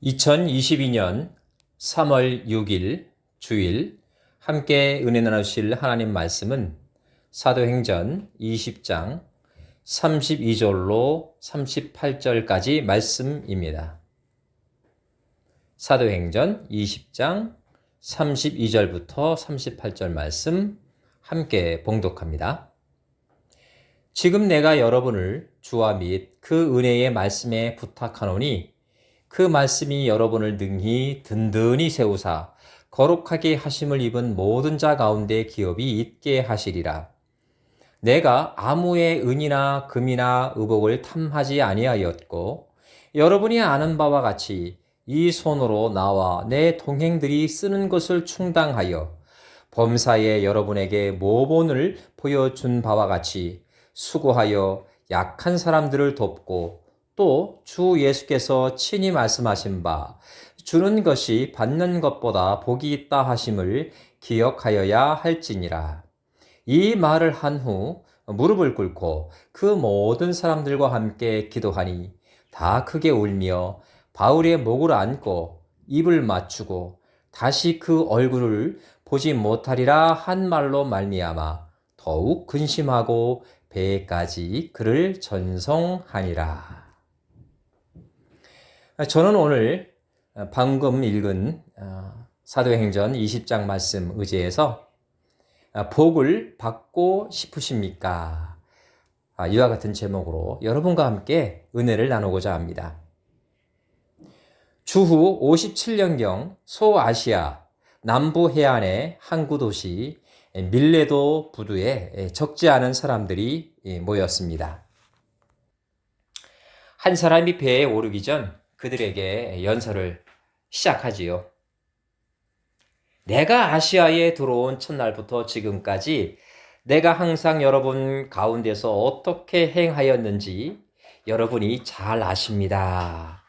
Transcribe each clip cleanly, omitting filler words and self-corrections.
2022년 3월 6일 주일 함께 은혜 나누실 하나님 말씀은 사도행전 20장 32절로 38절까지 말씀입니다. 사도행전 20장 32절부터 38절 말씀 함께 봉독합니다. 지금 내가 여러분을 주와 및 그 은혜의 말씀에 부탁하노니 그 말씀이 여러분을 능히 든든히 세우사 거룩하게 하심을 입은 모든 자 가운데 기업이 있게 하시리라. 내가 아무의 은이나 금이나 의복을 탐하지 아니하였고 여러분이 아는 바와 같이 이 손으로 나와 내 동행들이 쓰는 것을 충당하여 범사에 여러분에게 모본을 보여준 바와 같이 수고하여 약한 사람들을 돕고 또 주 예수께서 친히 말씀하신 바 주는 것이 받는 것보다 복이 있다 하심을 기억하여야 할지니라. 이 말을 한 후 무릎을 꿇고 그 모든 사람들과 함께 기도하니 다 크게 울며 바울의 목을 안고 입을 맞추고 다시 그 얼굴을 보지 못하리라 한 말로 말미암아 더욱 근심하고 배까지 그를 전송하니라. 저는 오늘 방금 읽은 사도행전 20장 말씀 의지해서 복을 받고 싶으십니까? 이와 같은 제목으로 여러분과 함께 은혜를 나누고자 합니다. 주후 57년경 소아시아 남부 해안의 항구 도시 밀레도 부두에 적지 않은 사람들이 모였습니다. 한 사람이 배에 오르기 전 그들에게 연설을 시작하지요. 내가 아시아에 들어온 첫날부터 지금까지 내가 항상 여러분 가운데서 어떻게 행하였는지 여러분이 잘 아십니다.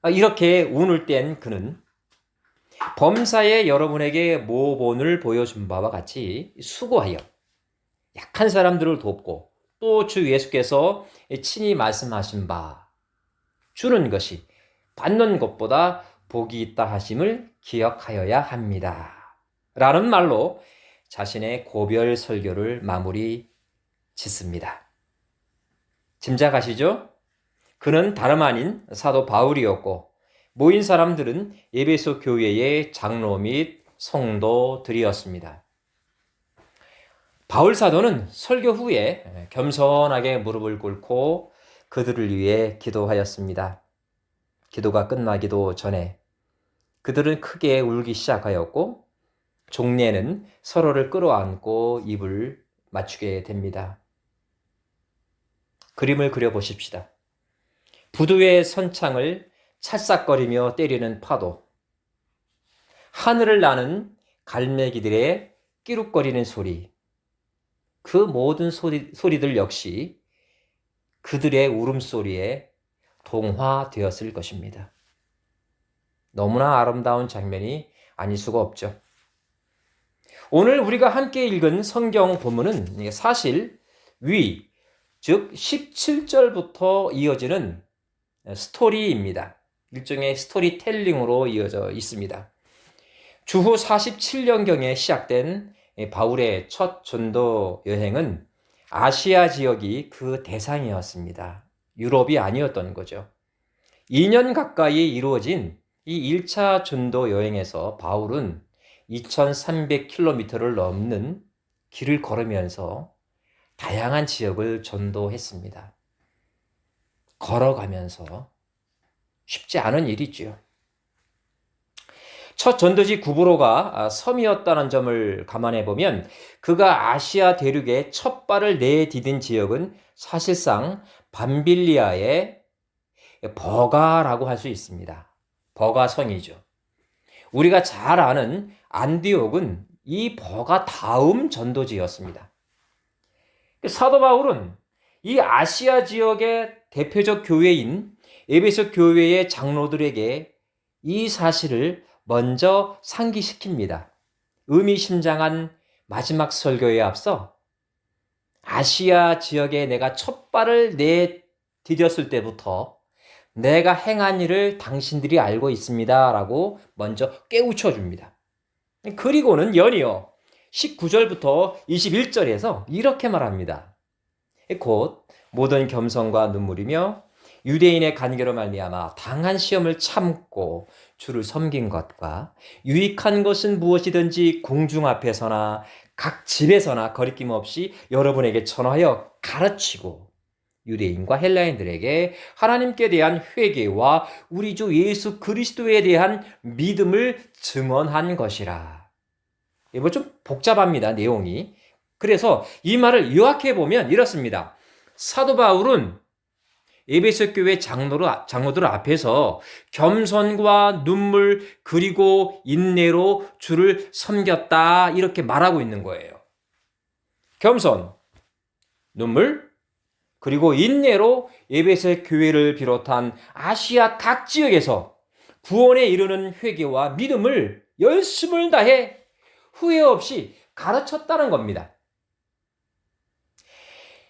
이렇게 운을 뗀 그는 범사에 여러분에게 모본을 보여준 바와 같이 수고하여 약한 사람들을 돕고 또 주 예수께서 친히 말씀하신 바 주는 것이 받는 것보다 복이 있다 하심을 기억하여야 합니다. 라는 말로 자신의 고별 설교를 마무리 짓습니다. 짐작하시죠? 그는 다름 아닌 사도 바울이었고 모인 사람들은 에베소 교회의 장로 및 성도들이었습니다. 바울 사도는 설교 후에 겸손하게 무릎을 꿇고 그들을 위해 기도하였습니다. 기도가 끝나기도 전에 그들은 크게 울기 시작하였고 종례는 서로를 끌어안고 입을 맞추게 됩니다. 그림을 그려보십시다. 부두의 선창을 찰싹거리며 때리는 파도, 하늘을 나는 갈매기들의 끼룩거리는 소리, 그 모든 소리들 역시 그들의 울음소리에 동화되었을 것입니다. 너무나 아름다운 장면이 아닐 수가 없죠. 오늘 우리가 함께 읽은 성경 본문은 사실 즉 17절부터 이어지는 스토리입니다. 일종의 스토리텔링으로 이어져 있습니다. 주후 47년경에 시작된 바울의 첫 전도 여행은 아시아 지역이 그 대상이었습니다. 유럽이 아니었던 거죠. 2년 가까이 이루어진 이 1차 전도 여행에서 바울은 2300km를 넘는 길을 걸으면서 다양한 지역을 전도했습니다. 걸어가면서 쉽지 않은 일이지요. 첫 전도지 구브로가 섬이었다는 점을 감안해 보면 그가 아시아 대륙에 첫 발을 내디딘 지역은 사실상 밤빌리아의 버가라고 할 수 있습니다. 버가성이죠. 우리가 잘 아는 안디옥은 이 버가 다음 전도지였습니다. 사도 바울은 이 아시아 지역의 대표적 교회인 에베소 교회의 장로들에게 이 사실을 먼저 상기시킵니다. 의미심장한 마지막 설교에 앞서 아시아 지역에 내가 첫 발을 내디뎠을 때부터 내가 행한 일을 당신들이 알고 있습니다. 라고 먼저 깨우쳐 줍니다. 그리고는 연이어 19절부터 21절에서 이렇게 말합니다. 곧 모든 겸손과 눈물이며 유대인의 간계로 말미암아 당한 시험을 참고 주를 섬긴 것과 유익한 것은 무엇이든지 공중 앞에서나 각 집에서나 거리낌 없이 여러분에게 전하여 가르치고 유대인과 헬라인들에게 하나님께 대한 회개와 우리 주 예수 그리스도에 대한 믿음을 증언한 것이라. 이거 좀 복잡합니다, 내용이. 그래서 이 말을 요약해 보면 이렇습니다. 사도 바울은 에베소 교회 장로들 앞에서 겸손과 눈물 그리고 인내로 주를 섬겼다 이렇게 말하고 있는 거예요. 겸손, 눈물 그리고 인내로 에베소 교회를 비롯한 아시아 각 지역에서 구원에 이르는 회개와 믿음을 열심을 다해 후회 없이 가르쳤다는 겁니다.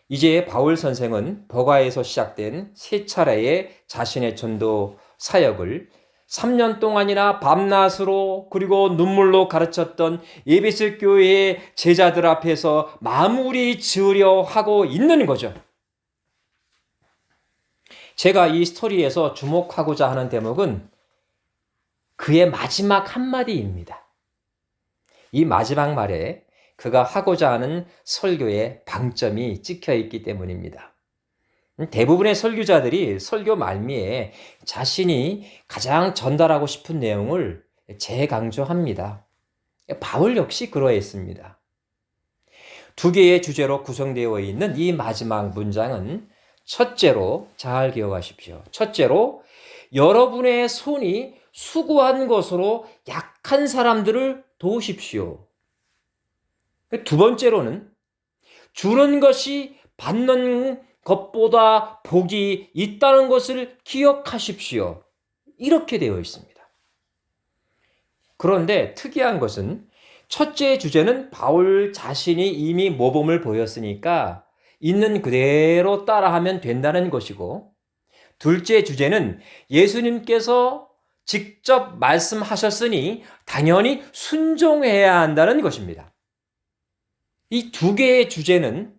이제 바울 선생은 버가에서 시작된 세 차례의 자신의 전도 사역을 3년 동안이나 밤낮으로 그리고 눈물로 가르쳤던 에베소 교회의 제자들 앞에서 마무리 지으려 하고 있는 거죠. 제가 이 스토리에서 주목하고자 하는 대목은 그의 마지막 한마디입니다. 이 마지막 말에 그가 하고자 하는 설교의 방점이 찍혀 있기 때문입니다. 대부분의 설교자들이 설교 말미에 자신이 가장 전달하고 싶은 내용을 재강조합니다. 바울 역시 그러했습니다. 두 개의 주제로 구성되어 있는 이 마지막 문장은 첫째로 잘 기억하십시오. 첫째로 여러분의 손이 수고한 것으로 약한 사람들을 도우십시오. 두 번째로는 주는 것이 받는 것보다 복이 있다는 것을 기억하십시오. 이렇게 되어 있습니다. 그런데 특이한 것은 첫째 주제는 바울 자신이 이미 모범을 보였으니까 있는 그대로 따라하면 된다는 것이고, 둘째 주제는 예수님께서 직접 말씀하셨으니 당연히 순종해야 한다는 것입니다. 이 두 개의 주제는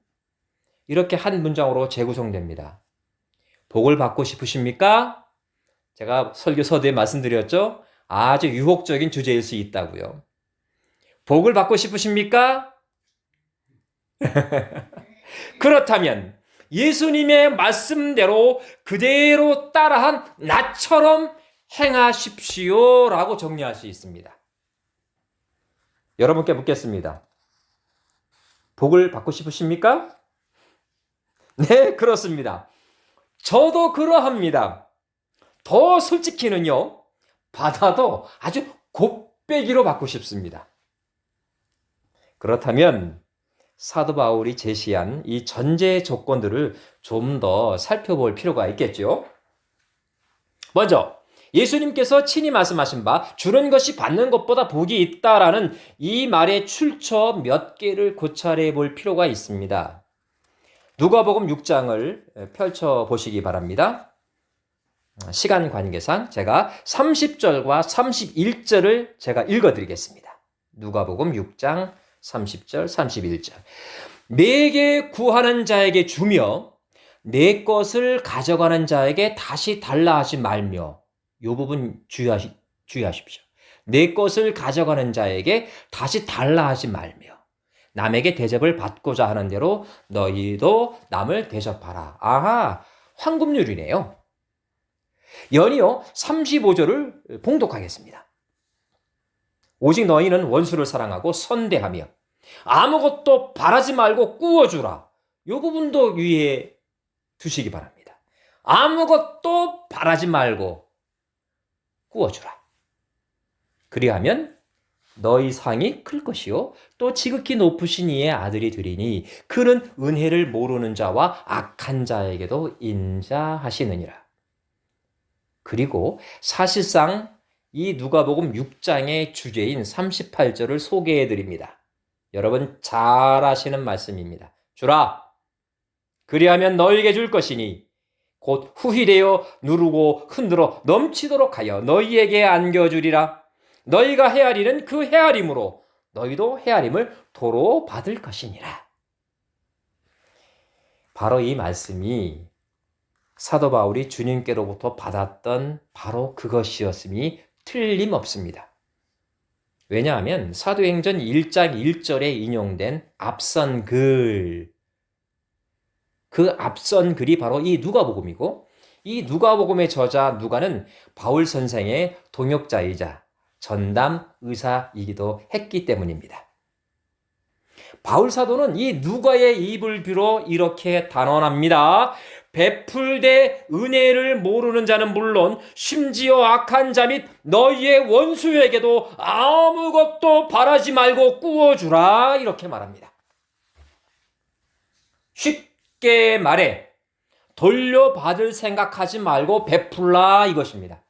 이렇게 한 문장으로 재구성됩니다. 복을 받고 싶으십니까? 제가 설교 서두에 말씀드렸죠? 아주 유혹적인 주제일 수 있다고요. 복을 받고 싶으십니까? 그렇다면 예수님의 말씀대로 그대로 따라한 나처럼 행하십시오 라고 정리할 수 있습니다. 여러분께 묻겠습니다. 복을 받고 싶으십니까? 네, 그렇습니다. 저도 그러합니다. 더 솔직히는요, 받아도 아주 곱빼기로 받고 싶습니다. 그렇다면 사도 바울이 제시한 이 전제 조건들을 좀 더 살펴볼 필요가 있겠죠. 먼저 예수님께서 친히 말씀하신 바 주는 것이 받는 것보다 복이 있다라는 이 말의 출처 몇 개를 고찰해 볼 필요가 있습니다. 누가복음 6장을 펼쳐보시기 바랍니다. 시간 관계상 제가 30절과 31절을 제가 읽어드리겠습니다. 누가복음 6장 30절, 31절. 내게 구하는 자에게 주며 내 것을 가져가는 자에게 다시 달라 하지 말며, 이 부분 주의하십시오. 내 것을 가져가는 자에게 다시 달라 하지 말며 남에게 대접을 받고자 하는 대로 너희도 남을 대접하라. 아하, 황금률이네요. 연이어 35절을 봉독하겠습니다. 오직 너희는 원수를 사랑하고 선대하며 아무것도 바라지 말고 꾸어주라. 이 부분도 유의해 두시기 바랍니다. 아무것도 바라지 말고 꾸어주라. 그리하면 너희 상이 클 것이요 또 지극히 높으신 이의 아들이 되리니 그는 은혜를 모르는 자와 악한 자에게도 인자하시느니라. 그리고 사실상 이 누가복음 6장의 주제인 38절을 소개해 드립니다. 여러분 잘 아시는 말씀입니다. 주라, 그리하면 너희에게 줄 것이니 곧 후히되어 누르고 흔들어 넘치도록 하여 너희에게 안겨주리라. 너희가 헤아리는 그 헤아림으로 너희도 헤아림을 도로 받을 것이니라. 바로 이 말씀이 사도 바울이 주님께로부터 받았던 바로 그것이었음이 틀림없습니다. 왜냐하면 사도행전 1장 1절에 인용된 앞선 글, 그 앞선 글이 바로 이 누가복음이고, 이 누가복음의 저자 누가는 바울 선생의 동역자이자 전담 의사이기도 했기 때문입니다. 바울 사도는 이 누가의 입을 빌어 이렇게 단언합니다. 베풀되 은혜를 모르는 자는 물론 심지어 악한 자 및 너희의 원수에게도 아무것도 바라지 말고 꾸어주라, 이렇게 말합니다. 쉽게 말해 돌려받을 생각하지 말고 베풀라, 이것입니다.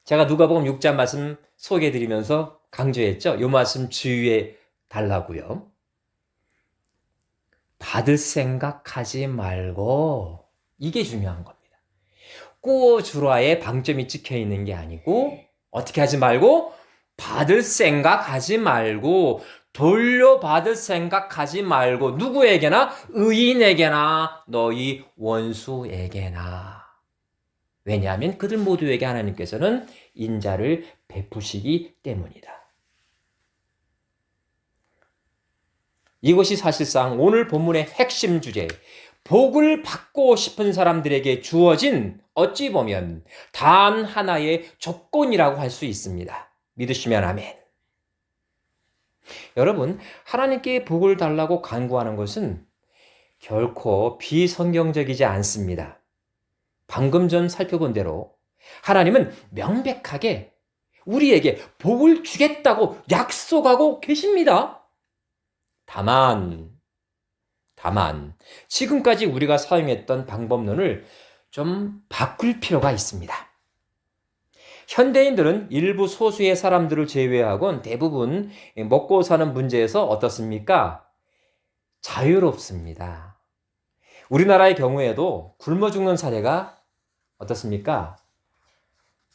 제가 누가복음 6장 말씀 소개해드리면서 강조했죠. 이 말씀 주의해 달라고요. 받을 생각하지 말고, 이게 중요한 겁니다. 꾸어주라에 방점이 찍혀 있는 게 아니고, 어떻게 하지 말고, 받을 생각하지 말고, 돌려받을 생각하지 말고, 누구에게나, 의인에게나, 너희 원수에게나. 왜냐하면 그들 모두에게 하나님께서는 인자를 베푸시기 때문이다. 이것이 사실상 오늘 본문의 핵심 주제, 복을 받고 싶은 사람들에게 주어진 어찌 보면 단 하나의 조건이라고 할 수 있습니다. 믿으시면 아멘. 여러분, 하나님께 복을 달라고 간구하는 것은 결코 비성경적이지 않습니다. 방금 전 살펴본 대로 하나님은 명백하게 우리에게 복을 주겠다고 약속하고 계십니다. 다만 지금까지 우리가 사용했던 방법론을 좀 바꿀 필요가 있습니다. 현대인들은 일부 소수의 사람들을 제외하고는 대부분 먹고 사는 문제에서 어떻습니까? 자유롭습니다. 우리나라의 경우에도 굶어 죽는 사례가 어떻습니까?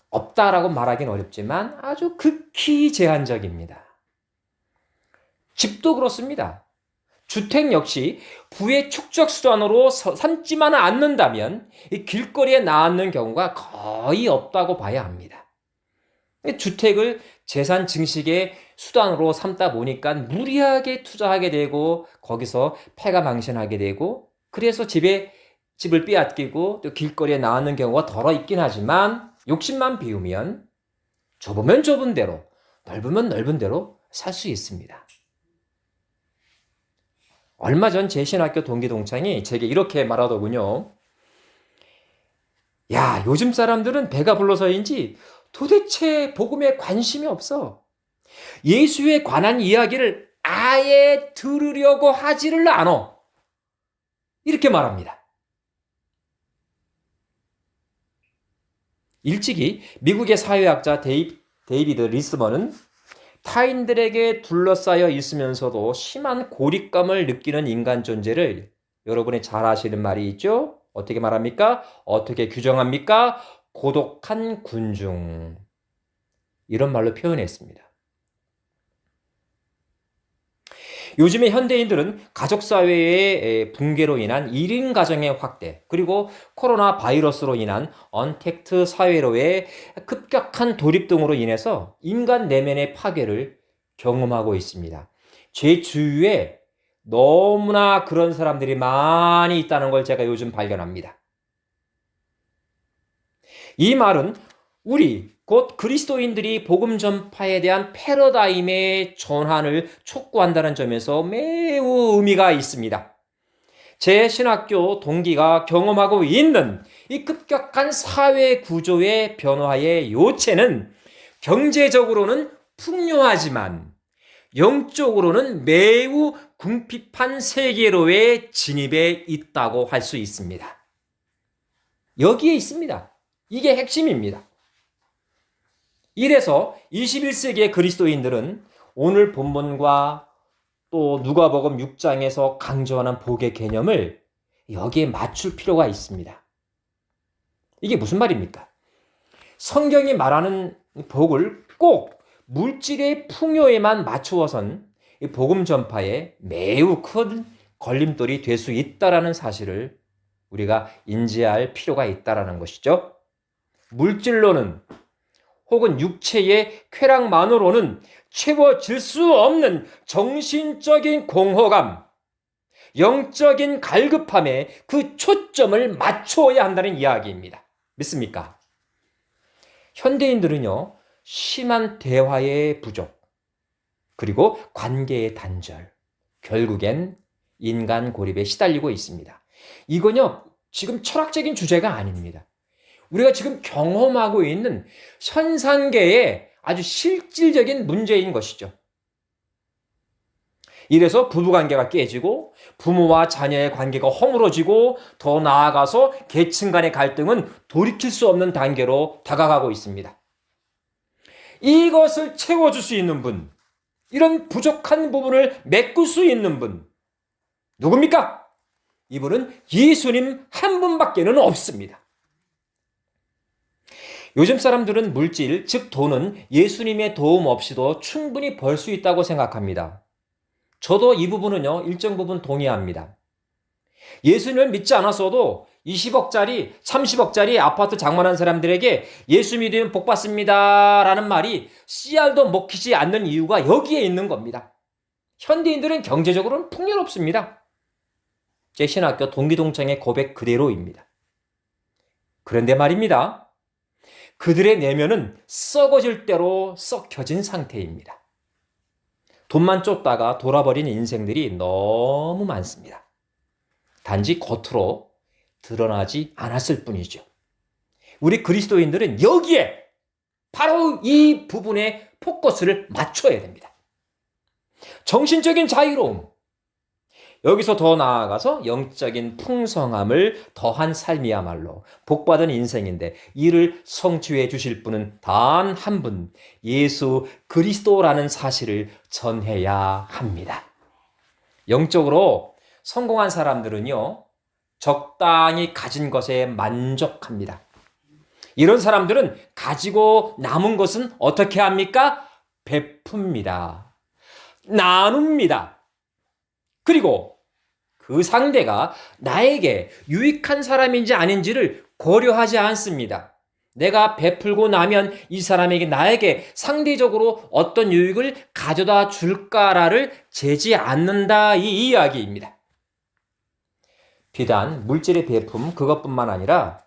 없다라고 말하기는 어렵지만 아주 극히 제한적입니다. 집도 그렇습니다. 주택 역시 부의 축적 수단으로 삼지만 않는다면 길거리에 나앉는 경우가 거의 없다고 봐야 합니다. 주택을 재산 증식의 수단으로 삼다 보니까 무리하게 투자하게 되고 거기서 패가망신하게 되고, 그래서 집을 빼앗기고 또 길거리에 나앉는 경우가 덜어 있긴 하지만 욕심만 비우면 좁으면 좁은 대로, 넓으면 넓은 대로 살 수 있습니다. 얼마 전 제 신학교 동기 동창이 제게 이렇게 말하더군요. 야, 요즘 사람들은 배가 불러서인지 도대체 복음에 관심이 없어. 예수에 관한 이야기를 아예 들으려고 하지를 않아. 이렇게 말합니다. 일찍이 미국의 사회학자 데이비드 리스먼은 타인들에게 둘러싸여 있으면서도 심한 고립감을 느끼는 인간 존재를 여러분이 잘 아시는 말이 있죠? 어떻게 말합니까? 어떻게 규정합니까? 고독한 군중. 이런 말로 표현했습니다. 요즘의 현대인들은 가족사회의 붕괴로 인한 1인 가정의 확대, 그리고 코로나 바이러스로 인한 언택트 사회로의 급격한 돌입 등으로 인해서 인간 내면의 파괴를 경험하고 있습니다. 제 주위에 너무나 그런 사람들이 많이 있다는 걸 제가 요즘 발견합니다. 이 말은 우리 곧 그리스도인들이 복음 전파에 대한 패러다임의 전환을 촉구한다는 점에서 매우 의미가 있습니다. 제 신학교 동기가 경험하고 있는 이 급격한 사회 구조의 변화의 요체는 경제적으로는 풍요하지만 영적으로는 매우 궁핍한 세계로의 진입에 있다고 할 수 있습니다. 여기에 있습니다. 이게 핵심입니다. 이래서 21세기의 그리스도인들은 오늘 본문과 또 누가복음 6장에서 강조하는 복의 개념을 여기에 맞출 필요가 있습니다. 이게 무슨 말입니까? 성경이 말하는 복을 꼭 물질의 풍요에만 맞추어선 복음 전파에 매우 큰 걸림돌이 될 수 있다는 사실을 우리가 인지할 필요가 있다는 것이죠. 물질로는 혹은 육체의 쾌락만으로는 채워질 수 없는 정신적인 공허감, 영적인 갈급함에 그 초점을 맞추어야 한다는 이야기입니다. 믿습니까? 현대인들은요, 심한 대화의 부족, 그리고 관계의 단절, 결국엔 인간 고립에 시달리고 있습니다. 이건요, 지금 철학적인 주제가 아닙니다. 우리가 지금 경험하고 있는 현상계의 아주 실질적인 문제인 것이죠. 이래서 부부관계가 깨지고 부모와 자녀의 관계가 허물어지고 더 나아가서 계층 간의 갈등은 돌이킬 수 없는 단계로 다가가고 있습니다. 이것을 채워줄 수 있는 분, 이런 부족한 부분을 메꿀 수 있는 분, 누굽니까? 이분은 예수님 한 분밖에는 없습니다. 요즘 사람들은 물질, 즉 돈은 예수님의 도움 없이도 충분히 벌 수 있다고 생각합니다. 저도 이 부분은요, 일정 부분 동의합니다. 예수님을 믿지 않았어도 20억짜리, 30억짜리 아파트 장만한 사람들에게 예수 믿으면 복 받습니다 라는 말이 씨알도 먹히지 않는 이유가 여기에 있는 겁니다. 현대인들은 경제적으로는 풍요롭습니다. 제 신학교 동기동창의 고백 그대로입니다. 그런데 말입니다. 그들의 내면은 썩어질 대로 썩혀진 상태입니다. 돈만 쫓다가 돌아버린 인생들이 너무 많습니다. 단지 겉으로 드러나지 않았을 뿐이죠. 우리 그리스도인들은 여기에 바로 이 부분에 포커스를 맞춰야 됩니다. 정신적인 자유로움, 여기서 더 나아가서 영적인 풍성함을 더한 삶이야말로 복받은 인생인데 이를 성취해 주실 분은 단 한 분, 예수 그리스도라는 사실을 전해야 합니다. 영적으로 성공한 사람들은요, 적당히 가진 것에 만족합니다. 이런 사람들은 가지고 남은 것은 어떻게 합니까? 베풉니다. 나눕니다. 그리고 그 상대가 나에게 유익한 사람인지 아닌지를 고려하지 않습니다. 내가 베풀고 나면 이 사람에게 나에게 상대적으로 어떤 유익을 가져다 줄까라를 재지 않는다, 이 이야기입니다. 비단 물질의 베품 그것뿐만 아니라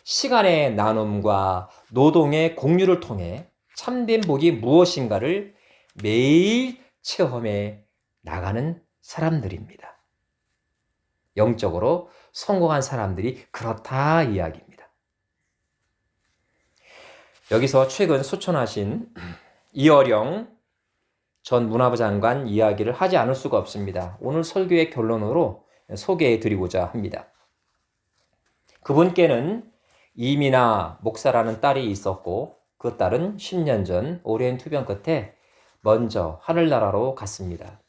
시간의 나눔과 노동의 공유를 통해 참된 복이 무엇인가를 매일 체험해 나가는 사람들입니다. 영적으로 성공한 사람들이 그렇다 이야기입니다. 여기서 최근 소천하신 이어령 전 문화부 장관 이야기를 하지 않을 수가 없습니다. 오늘 설교의 결론으로 소개해 드리고자 합니다. 그분께는 이미나 목사라는 딸이 있었고 그 딸은 10년 전 오랜 투병 끝에 먼저 하늘나라로 갔습니다.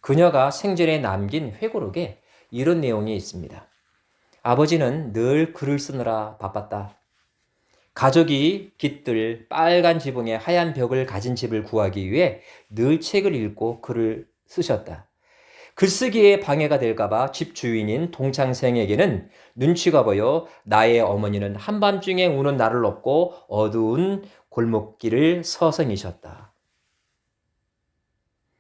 그녀가 생전에 남긴 회고록에 이런 내용이 있습니다. 아버지는 늘 글을 쓰느라 바빴다. 가족이 깃들 빨간 지붕에 하얀 벽을 가진 집을 구하기 위해 늘 책을 읽고 글을 쓰셨다. 글쓰기에 방해가 될까봐 집 주인인 동창생에게는 눈치가 보여 나의 어머니는 한밤중에 우는 나를 업고 어두운 골목길을 서성이셨다.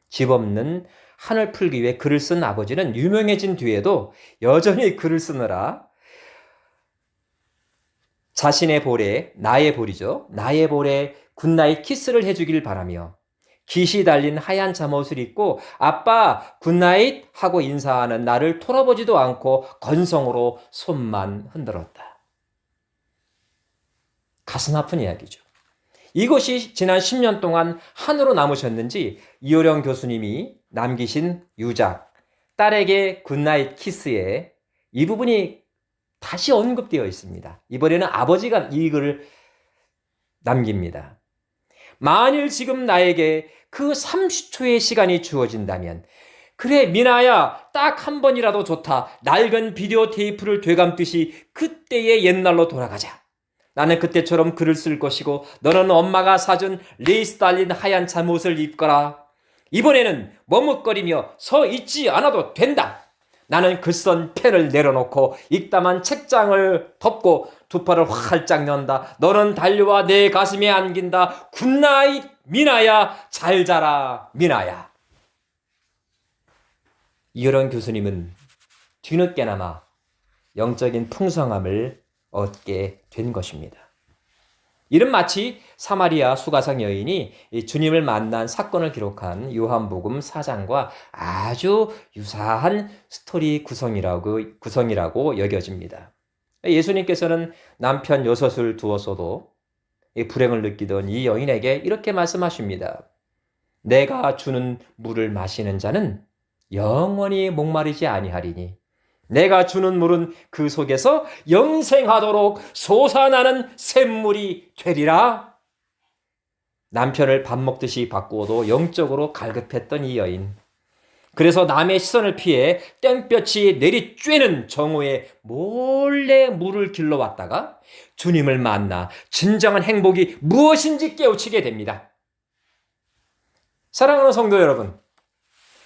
집 없는 한을 풀기 위해 글을 쓴 아버지는 유명해진 뒤에도 여전히 글을 쓰느라 자신의 볼에, 나의 볼이죠. 나의 볼에 굿나잇 키스를 해주길 바라며 깃이 달린 하얀 잠옷을 입고 아빠 굿나잇 하고 인사하는 나를 돌아보지도 않고 건성으로 손만 흔들었다. 가슴 아픈 이야기죠. 이것이 지난 10년 동안 한으로 남으셨는지 이호령 교수님이 남기신 유작, 딸에게 굿나잇 키스에 이 부분이 다시 언급되어 있습니다. 이번에는 아버지가 이 글을 남깁니다. 만일 지금 나에게 그 30초의 시간이 주어진다면 그래, 미나야, 딱 한 번이라도 좋다. 낡은 비디오 테이프를 되감듯이 그때의 옛날로 돌아가자. 나는 그때처럼 글을 쓸 것이고 너는 엄마가 사준 레이스 달린 하얀 잠옷을 입거라. 이번에는 머뭇거리며 서 있지 않아도 된다. 나는 글쓴 펜을 내려놓고 익담한 책장을 덮고 두 팔을 활짝 연다. 너는 달려와 내 가슴에 안긴다. 굿나잇 미나야, 잘 자라 미나야. 이런 교수님은 뒤늦게나마 영적인 풍성함을 얻게 된 것입니다. 이는 마치 사마리아 수가성 여인이 주님을 만난 사건을 기록한 요한복음 4장과 아주 유사한 스토리 구성이라고 여겨집니다. 예수님께서는 남편 6을 두어서도 불행을 느끼던 이 여인에게 이렇게 말씀하십니다. 내가 주는 물을 마시는 자는 영원히 목마르지 아니하리니 내가 주는 물은 그 속에서 영생하도록 솟아나는 샘물이 되리라. 남편을 밥 먹듯이 바꾸어도 영적으로 갈급했던 이 여인. 그래서 남의 시선을 피해 땡볕이 내리쬐는 정오에 몰래 물을 길러왔다가 주님을 만나 진정한 행복이 무엇인지 깨우치게 됩니다. 사랑하는 성도 여러분,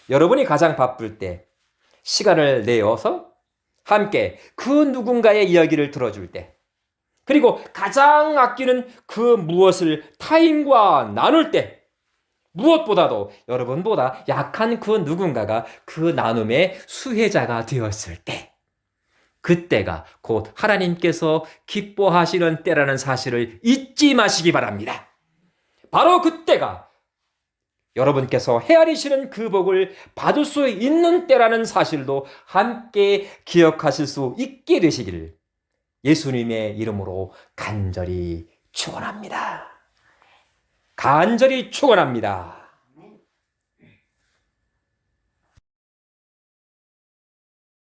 여러분이 가장 바쁠 때 시간을 내어서 함께 그 누군가의 이야기를 들어줄 때, 그리고 가장 아끼는 그 무엇을 타인과 나눌 때, 무엇보다도 여러분보다 약한 그 누군가가 그 나눔의 수혜자가 되었을 때, 그때가 곧 하나님께서 기뻐하시는 때라는 사실을 잊지 마시기 바랍니다. 바로 그때가 여러분께서 헤아리시는 그 복을 받을 수 있는 때라는 사실도 함께 기억하실 수 있게 되시기를 예수님의 이름으로 간절히 축원합니다. 간절히 축원합니다.